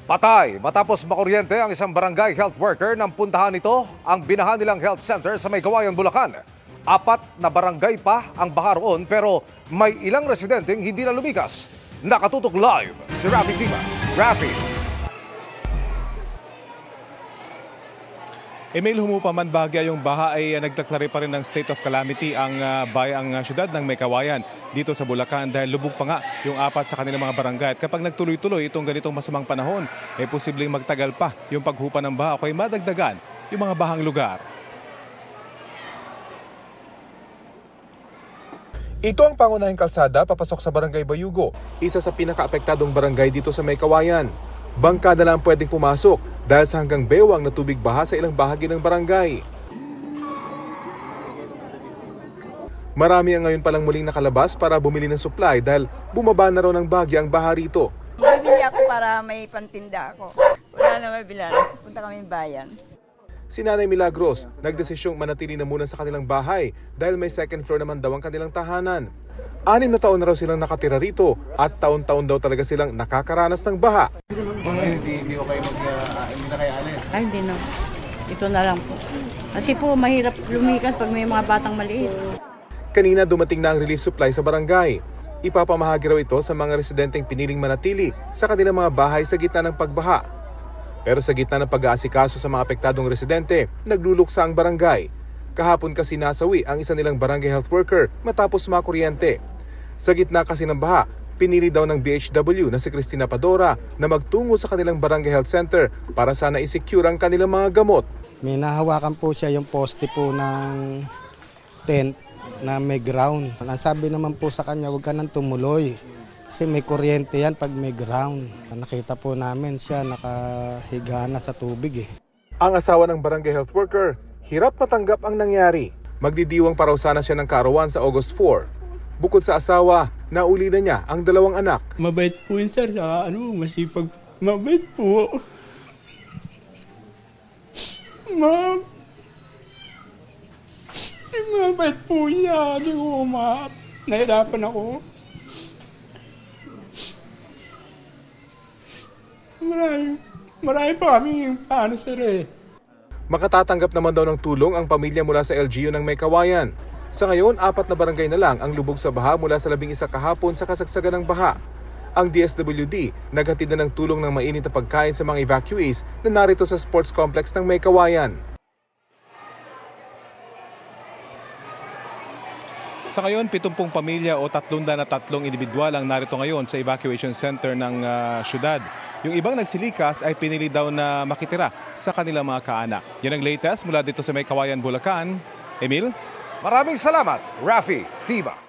Patay matapos makuryente ang isang barangay health worker nang puntahan nito ang binaha nilang health center sa May Kawayan, Bulacan. 4 na barangay pa ang baha roon pero may ilang residenteng hindi na lumikas. Nakatutok live si Rafi Tima. Rafi. Emil, humupa man bahagya yung baha ay nagdeklare pa rin ng state of calamity ang syudad ng May Kawayan dito sa Bulacan dahil lubog pa nga yung 4 sa kanilang mga barangay. At kapag nagtuloy-tuloy itong ganitong masamang panahon, ay posibleng magtagal pa yung paghupa ng baha o kay madagdagan yung mga bahang lugar. Ito ang pangunahing kalsada papasok sa Barangay Bayugo, isa sa pinakaapektadong barangay dito sa May Kawayan. Bangkada lang pwedeng pumasok dahil sa hanggang bewang na tubig baha sa ilang bahagi ng barangay. Marami ang ngayon palang muling nakalabas para bumili ng supply dahil bumaba na raw ng bagya ang baha rito. Bibili ako para may pantinda ako. Wala na mabilan. Punta kami bayan. Si Nanay Milagros, nagdesisyong manatili na muna sa kanilang bahay dahil may second floor naman daw ang kanilang tahanan. 6 na taon na raw silang nakatira rito at taon-taon daw talaga silang nakakaranas ng baha. Hindi ko kayo hindi na kayo alis? Ay, hindi na. Ito na lang po. Kasi po, mahirap lumikas pag may mga batang maliit. Kanina dumating na ang relief supply sa barangay. Ipapamahagi raw ito sa mga residenteng piniling manatili sa kanilang mga bahay sa gitna ng pagbaha. Pero sa gitna ng pag-aasikaso sa mga apektadong residente, nagluluksa ang barangay. Kahapon kasi nasawi ang isa nilang barangay health worker matapos makuryente. Sa gitna kasi ng baha, pinili daw ng BHW na si Cristina Padora na magtungo sa kanilang barangay health center para sana i-secure ang kanilang mga gamot. May nahawakan po siya yung poste po ng tent na may ground. Ang sabi naman po sa kanya, huwag ka nang tumuloy. Kasi may kuryente yan pag may ground. Nakita po namin siya nakahiga na sa tubig eh. Ang asawa ng barangay health worker, hirap matanggap ang nangyari. Magdidiwang pa raw sana siya ng karawan sa August 4. Bukod sa asawa, nauli na niya ang 2 anak. Mabait po yun, sir. Masipag. Mabait po. Mabait po niya. Di ko nahirapan ako. Marami pa kami paano, sir eh. Makatatanggap naman daw ng tulong ang pamilya mula sa LGU ng May Kawayan. Sa ngayon, 4 na barangay na lang ang lubog sa baha mula sa 11 kahapon sa kasagsagan ng baha. Ang DSWD naghatid na ng tulong ng mainit na pagkain sa mga evacuees na narito sa sports complex ng May Kawayan. Sa ngayon, 70 pamilya o 303 individual ang narito ngayon sa evacuation center ng syudad. Yung ibang nagsilikas ay pinili daw na makitira sa kanilang mga kaanak. Yan ang latest mula dito sa May Kawayan, Bulacan. Emil? Maraming salamat, Rafi Tima.